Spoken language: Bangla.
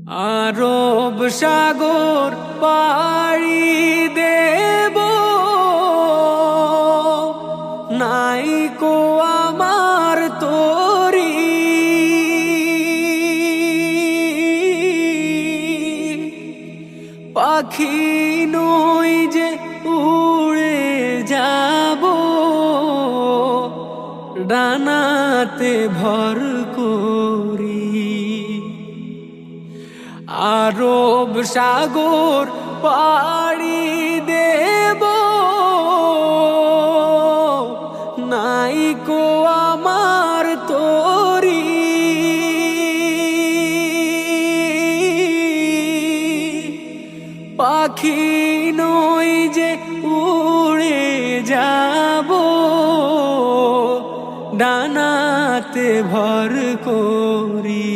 আরব সাগর পাড়ি দেব, নাইকো আমার তরি। পাখি নই যে উড়ে যাব, ডানাতে ভর করি। আরব সাগর পাড়ি দেব, নাইকো আমার তরি। পাখি নই যে উড়ে যাব, ডানাতে ভর করি।